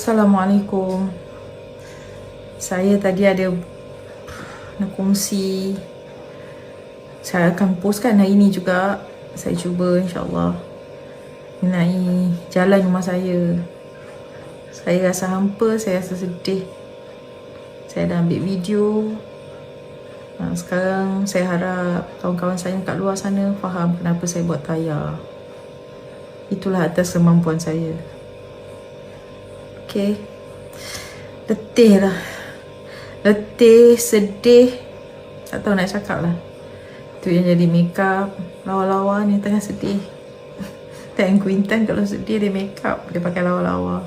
Assalamualaikum. Saya tadi ada nak kongsi. Saya akan postkan hari ini juga. Saya cuba insyaAllah mengenai jalan rumah saya. Saya rasa hampa, saya rasa sedih. Saya dah ambil video. Sekarang saya harap kawan-kawan saya kat luar sana faham kenapa saya buat tayar. Itulah atas kemampuan saya. Okay. Letih lah. Letih, sedih. Tak tahu nak cakap lah. Tu yang jadi make up. Lawa-lawa ni tengah sedih. Tan Quintan kalau sedih dia make up. Dia pakai lawa-lawa.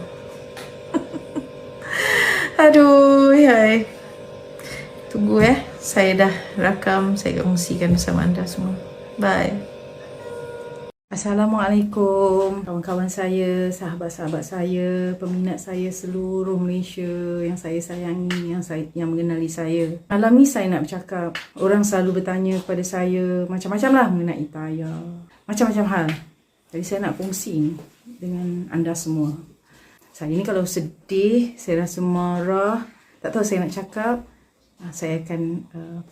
Aduh, hai. Tunggu saya dah rakam. Saya kongsikan bersama anda semua. Bye. Assalamualaikum kawan-kawan saya, sahabat-sahabat saya, peminat saya seluruh Malaysia yang saya sayangi, yang mengenali saya. Malam ni saya nak bercakap. Orang selalu bertanya kepada saya macam-macam lah mengenai tayar, macam-macam hal. Jadi saya nak kongsi ni dengan anda semua. Saya ni kalau sedih, saya rasa marah, tak tahu saya nak cakap, saya akan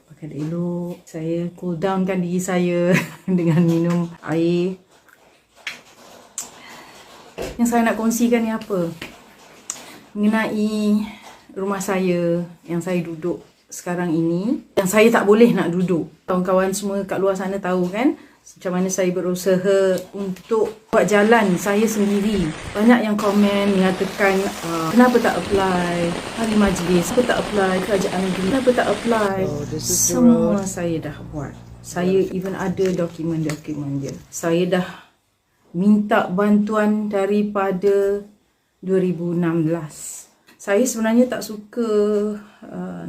pakai elok. Saya cool downkan diri saya dengan minum air. Yang saya nak kongsikan ni apa? Mengenai rumah saya yang saya duduk sekarang ini, yang saya tak boleh nak duduk. Kawan-kawan semua kat luar sana tahu kan macam mana saya berusaha untuk buat jalan saya sendiri. Banyak yang komen mengatakan kenapa tak apply ahli majlis, kenapa tak apply kerajaan negeri, kenapa tak apply. Semua saya dah buat. Saya even ada dokumen-dokumen dia. Saya dah minta bantuan daripada 2016. Saya sebenarnya tak suka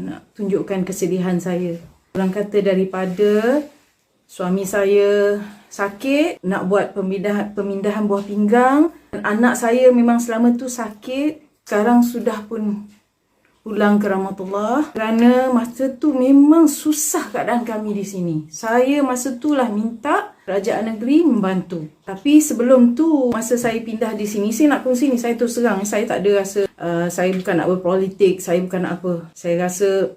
nak tunjukkan kesedihan saya. Orang kata daripada suami saya sakit, nak buat pemindahan buah pinggang, dan anak saya memang selama tu sakit, sekarang sudah pun pulang ke rahmatullah. Kerana masa tu memang susah keadaan kami di sini. Saya masa tu lah minta kerajaan negeri membantu. Tapi sebelum tu, masa saya pindah di sini, saya nak kongsi ni, saya terus terang, saya tak ada rasa, saya bukan nak berpolitik, saya bukan nak apa. Saya rasa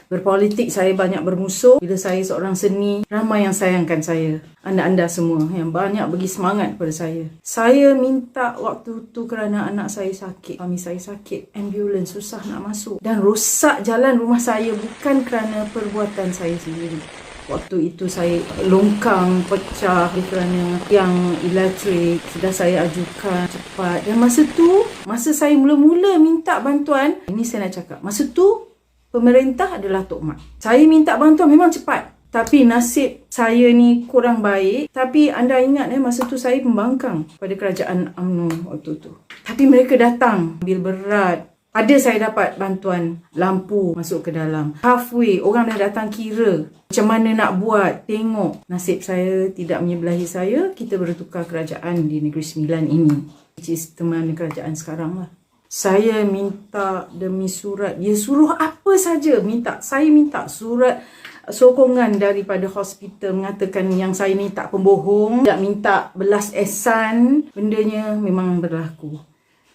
berpolitik saya banyak bermusuh. Bila saya seorang seni, ramai yang sayangkan saya. Anda-anda semua yang banyak bagi semangat kepada saya. Saya minta waktu tu kerana anak saya sakit, suami saya sakit, ambulans susah nak masuk. Dan rosak jalan rumah saya bukan kerana perbuatan saya sendiri. Waktu itu saya longkang pecah kerana yang elektrik sudah saya ajukan cepat. Dan masa tu, masa saya mula-mula minta bantuan, ini saya nak cakap, masa tu pemerintah adalah Tok Mat. Saya minta bantuan memang cepat. Tapi nasib saya ni kurang baik. Tapi anda ingat masa tu saya pembangkang pada kerajaan UMNO waktu tu. Tapi mereka datang ambil berat. Ada saya dapat bantuan lampu masuk ke dalam. Halfway orang dah datang kira macam mana nak buat. Tengok nasib saya tidak menyebelahi saya. Kita bertukar kerajaan di Negeri Sembilan ini. Which is teman kerajaan sekarang lah. Saya minta demi surat. Dia suruh apa saja minta. Saya minta surat sokongan daripada hospital mengatakan yang saya ni tak pembohong. Tak minta belas ehsan. Bendanya memang berlaku.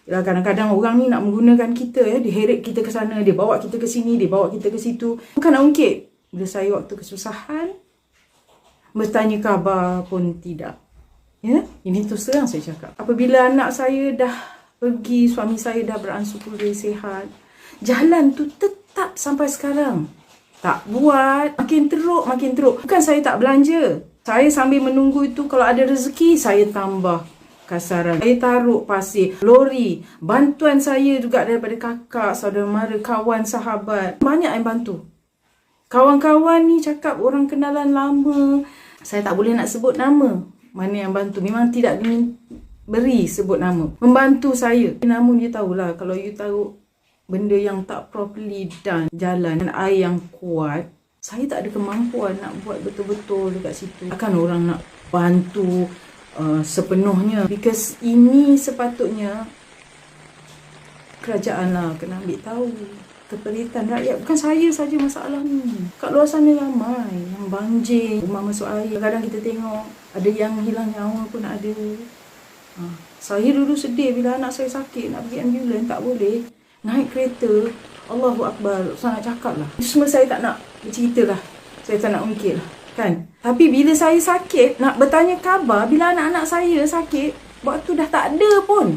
Kadang-kadang orang ni nak menggunakan kita dia heret kita ke sana, dia bawa kita ke sini, dia bawa kita ke situ. Bukan nak ungkit. Bila saya waktu kesusahan, bertanya khabar pun tidak. Ya, ini terus terang saya cakap. Apabila anak saya dah pergi, suami saya dah beransur pulih sihat, jalan tu tetap sampai sekarang tak buat. Makin teruk, makin teruk. Bukan saya tak belanja. Saya sambil menunggu itu, kalau ada rezeki, saya tambah kasaran. Saya taruh pasir, lori. Bantuan saya juga daripada kakak, saudara mara, kawan, sahabat. Banyak yang bantu. Kawan-kawan ni cakap orang kenalan lama. Saya tak boleh nak sebut nama. Mana yang bantu. Memang tidak beri sebut nama. Membantu saya. Namun dia tahulah, kalau you tahu benda yang tak properly done, jalan dan air yang kuat, saya tak ada kemampuan nak buat betul-betul dekat situ. Takkan orang nak bantu sepenuhnya. Because ini sepatutnya kerajaan lah kena ambil tahu. Keperitan rakyat. Bukan saya saja masalah ni. Kat luar sana ramai yang banjir, rumah masuk air. Kadang-kadang kita tengok ada yang hilang nyawa pun ada. Saya dulu sedih bila anak saya sakit, nak pergi ambulans tak boleh. Naik kereta, Allahu Akbar, sangat cakap lah. Semua saya tak nak bercerita lah. Saya tak nak ungkit lah. Kan? Tapi bila saya sakit, nak bertanya khabar, bila anak-anak saya sakit, waktu dah tak ada pun.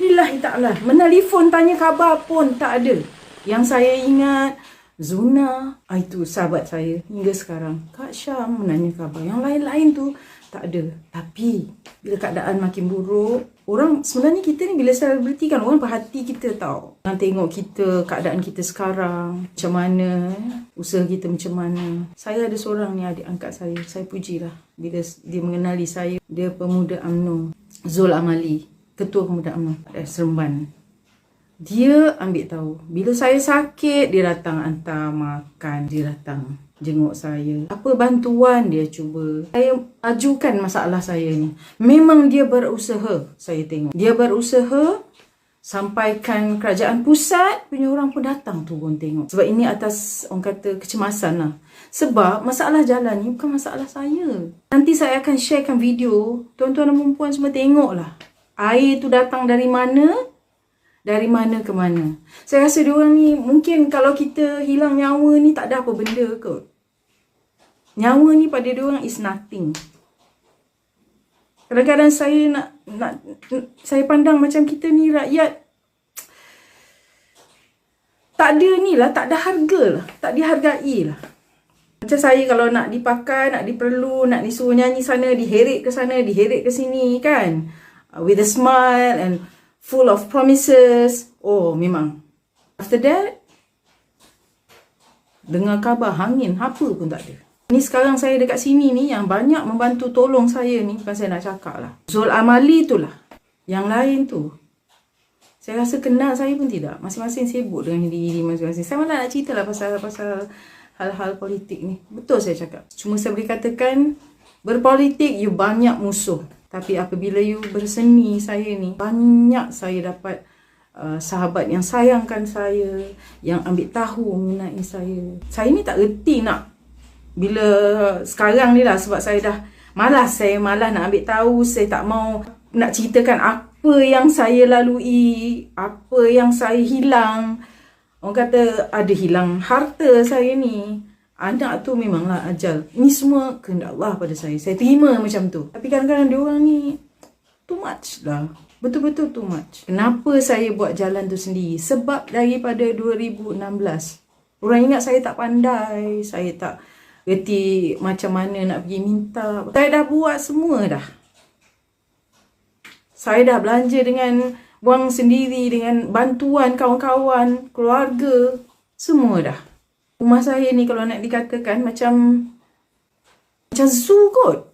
Lillahi ta'ala. Menelefon tanya khabar pun tak ada. Yang saya ingat, Zuna, itu sahabat saya hingga sekarang. Kak Syam menanya khabar. Yang lain-lain tu tak ada. Tapi bila keadaan makin buruk, orang sebenarnya kita ni bila selebriti kan orang perhati kita tau. Orang tengok kita, keadaan kita sekarang macam mana, usaha kita macam mana. Saya ada seorang ni adik angkat saya pujilah bila dia mengenali saya. Dia pemuda UMNO, Zul Amali, ketua pemuda UMNO Seremban. Dia ambil tahu. Bila saya sakit, dia datang hantar makan. Dia datang jenguk saya. Apa bantuan dia cuba. Saya ajukan masalah saya ni. Memang dia berusaha, saya tengok. Dia berusaha sampaikan kerajaan pusat punya orang pun datang turun tengok. Sebab ini atas orang kata kecemasan lah. Sebab masalah jalan ni bukan masalah saya. Nanti saya akan sharekan video. Tuan-tuan dan perempuan semua tengoklah. Air tu datang dari mana? Dari mana ke mana. Saya rasa diorang ni mungkin kalau kita hilang nyawa ni tak ada apa benda kot. Nyawa ni pada diorang is nothing. Kadang-kadang saya saya pandang macam kita ni rakyat tak ada ni lah, tak ada harga lah, tak dihargai lah. Macam saya kalau nak dipakai, nak diperlu, nak disuruh nyanyi sana, diheret ke sana, diheret ke sini kan. With a smile and full of promises. Oh, memang. After that, dengar khabar hangin, apa pun tak ada. Ni sekarang saya dekat sini ni, yang banyak membantu tolong saya ni, bukan saya nak cakap lah. Zul Amali tu lah. Yang lain tu, saya rasa kenal saya pun tidak. Masing-masing sibuk dengan diri masing-masing. Saya malah nak cerita lah pasal hal-hal politik ni. Betul saya cakap. Cuma saya boleh katakan, berpolitik, you banyak musuh. Tapi apabila you berseni saya ni, banyak saya dapat sahabat yang sayangkan saya, yang ambil tahu mengenai saya. Saya ni tak reti nak, bila sekarang ni lah sebab saya dah malas. Saya malas nak ambil tahu, saya tak mau nak ceritakan apa yang saya lalui, apa yang saya hilang. Orang kata ada hilang harta saya ni. Anak tu memanglah ajal. Ni semua kehendak Allah pada saya. Saya terima macam tu. Tapi kadang-kadang diorang ni too much lah. Betul-betul too much. Kenapa saya buat jalan tu sendiri? Sebab daripada 2016. Orang ingat saya tak pandai. Saya tak reti macam mana nak pergi minta. Saya dah buat semua dah. Saya dah belanja dengan wang sendiri, dengan bantuan kawan-kawan, keluarga. Semua dah. Rumah saya ni kalau nak dikatakan macam zoo kot.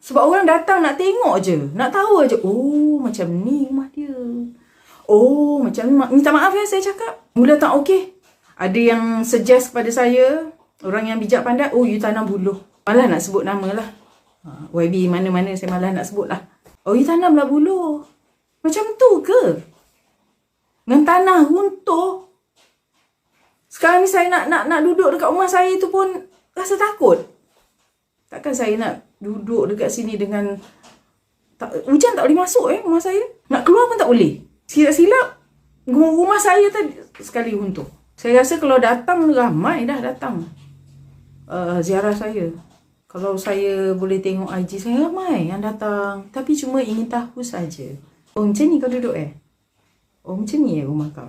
Sebab orang datang nak tengok je. Nak tahu je. Oh, macam ni rumah dia. Oh, macam ni. Minta maaf ya saya cakap. Mula tak okey. Ada yang suggest kepada saya. Orang yang bijak pandai. Oh, you tanam buluh. Malah nak sebut nama lah. YB mana-mana saya malah nak sebut lah. Oh, you tanamlah buluh. Macam tu ke? Dengan tanah runtuh. Sekarang ni saya nak duduk dekat rumah saya tu pun rasa takut. Takkan saya nak duduk dekat sini dengan hujan tak boleh masuk rumah saya. Nak keluar pun tak boleh. Silap-silap rumah saya tadi sekali runtuh. Saya rasa kalau datang ramai dah datang ziarah saya. Kalau saya boleh tengok IG saya ramai yang datang. Tapi cuma ingin tahu saja. Oh macam ni kau duduk Oh macam ni rumah kau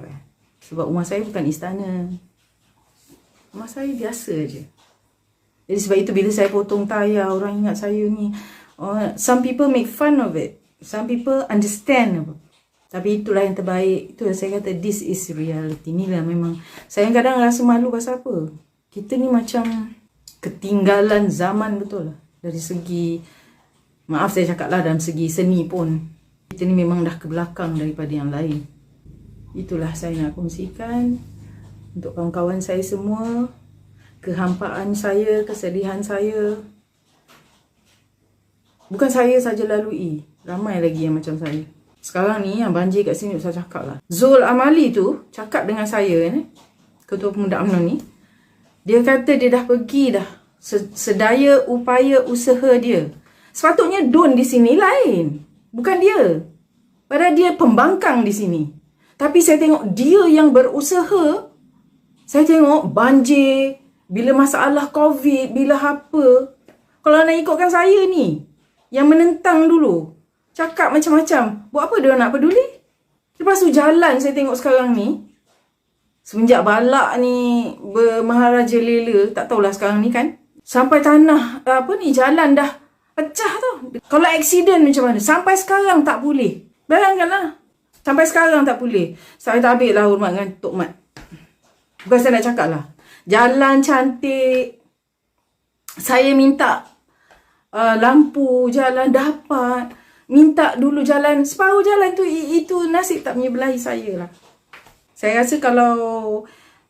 Sebab rumah saya bukan istana. Rumah saya biasa je. Jadi sebab itu bila saya potong tayar, orang ingat saya ni. Some people make fun of it. Some people understand. Tapi itulah yang terbaik. Itulah saya kata this is reality. Inilah memang. Saya kadang rasa malu pasal apa. Kita ni macam ketinggalan zaman betul lah. Dari segi, maaf saya cakap lah, dalam segi seni pun. Kita ni memang dah ke belakang daripada yang lain. Itulah saya nak kongsikan. Untuk kawan-kawan saya semua, kehampaan saya, kesedihan saya. Bukan saya saja lalui, ramai lagi yang macam saya. Sekarang ni yang banjir kat sini saya cakap lah. Zul Amali tu cakap dengan saya ketua pemuda UMNO ni. Dia kata dia dah pergi dah. Sedaya upaya usaha dia. Sepatutnya DUN di sini lain. Bukan dia. Padahal dia pembangkang di sini. Tapi saya tengok dia yang berusaha. Saya tengok banjir, bila masalah COVID, bila apa. Kalau nak ikutkan saya ni, yang menentang dulu, cakap macam-macam, buat apa dia nak peduli? Lepas tu jalan saya tengok sekarang ni, semenjak balak ni bermaharaja lela, tak tahulah sekarang ni kan, sampai tanah, jalan dah pecah tu. Kalau aksiden macam mana? Sampai sekarang tak boleh. Bayangkanlah, sampai sekarang tak boleh. Saya tak habis lah hormat dengan Tok Mat. Bukan saya nak cakap lah. Jalan cantik. Saya minta lampu jalan dapat. Minta dulu jalan, separuh jalan tu, itu nasib tak menyebelahi saya lah. Saya rasa kalau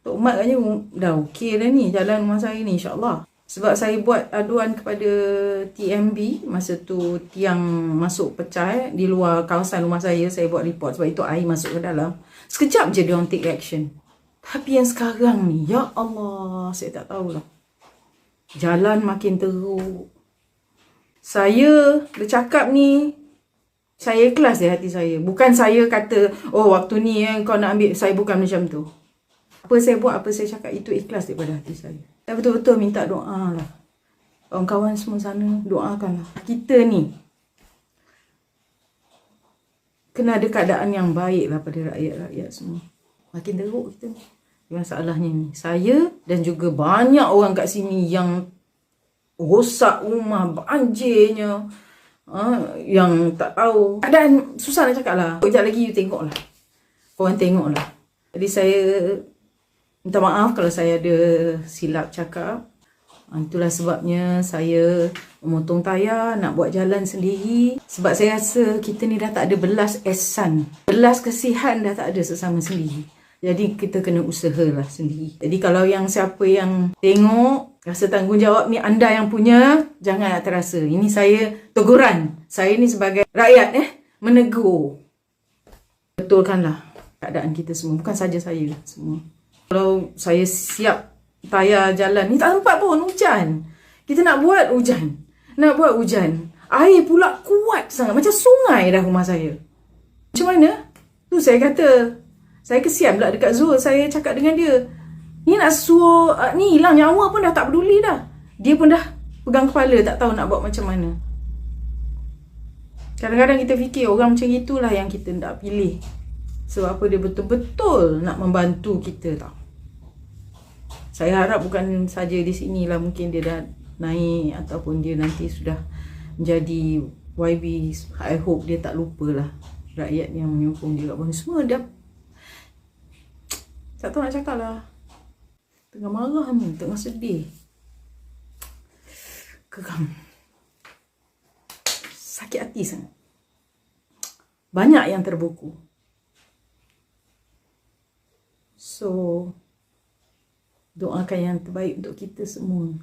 Tok Mat katanya dah okey dah ni jalan rumah saya ni, insyaAllah. Sebab saya buat aduan kepada TMB, masa tu tiang masuk pecah di luar kawasan rumah saya buat report sebab itu air masuk ke dalam. Sekejap je dia orang take action. Tapi yang sekarang ni, ya Allah, saya tak tahulah. Jalan makin teruk. Saya bercakap ni, saya ikhlas di hati saya. Bukan saya kata, oh waktu ni kau nak ambil, saya bukan macam tu. Apa saya buat, apa saya cakap, itu ikhlas daripada hati saya. Saya betul-betul minta doa lah. Kawan-kawan semua sana, doakanlah. Kita ni, kena ada keadaan yang baik lah pada rakyat-rakyat semua. Makin teruk kita ni. Masalahnya ni, saya dan juga banyak orang kat sini yang rosak rumah, banjirnya. Yang tak tahu. Dan susah nak cakap lah. Sekejap lagi you tengok lah. Korang tengok lah. Jadi saya minta maaf kalau saya ada silap cakap. Itulah sebabnya saya memotong tayar, nak buat jalan sendiri. Sebab saya rasa kita ni dah tak ada belas ehsan. Belas kasihan dah tak ada sesama sendiri. Jadi kita kena usahalah sendiri. Jadi kalau siapa yang tengok, rasa tanggungjawab ni anda yang punya, jangan nak terasa. Ini saya teguran. Saya ni sebagai rakyat menegur. Betulkanlah keadaan kita semua. Bukan saja saya semua. Kalau saya siap tayar jalan ni, tak sempat pun hujan. Kita nak buat hujan. Nak buat hujan. Air pula kuat sangat. Macam sungai dah rumah saya. Macam mana? Tu saya kata, saya kesian pula dekat Zul. Saya cakap dengan dia, ni nak suruh, ni hilang nyawa pun dah tak peduli dah. Dia pun dah pegang kepala, tak tahu nak buat macam mana. Kadang-kadang kita fikir orang macam itulah yang kita nak pilih. Sebab apa, dia betul-betul nak membantu kita tau. Saya harap bukan saja di sini lah, mungkin dia dah naik ataupun dia nanti sudah menjadi YB. I hope dia tak lupalah rakyat yang menyokong dia kat bawah. Semua dah tak tahu nak cakap lah. Tengah marah ni, tengah sedih. Geram. Sakit hati sangat. Banyak yang terbuku. So, doakan yang terbaik untuk kita semua.